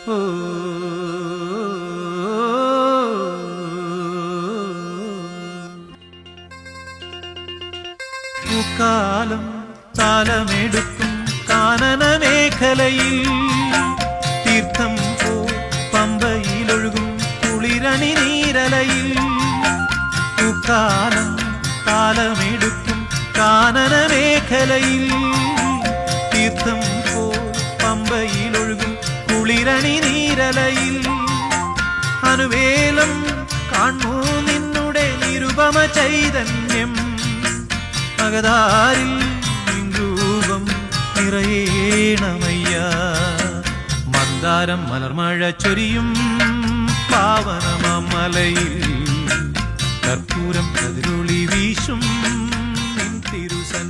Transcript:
ഓ കാലം താലമെടുക്കും കാനന മേഖലയിൽ തീർത്ഥം പോ പമ്പയിലൊഴുകും കുളിരണി നീരലയിൽ കാലം താലമെടുക്കും കാനന മേഖലയിൽ തീർത്ഥം പോ പമ്പയിലൊഴുകും കുളിരണി നീരലയിൽ അനുവേലം കാണൂ നിന്നുടെ നിരുപമ ചൈതന്യം മകതാരിൽ രൂപം നിറയേണമയ്യ മന്ദാരം മലർമഴ ചൊരിയും പാവനമലയിൽ കർപ്പൂരം കതിരൊളി വീശും തിരുസൻ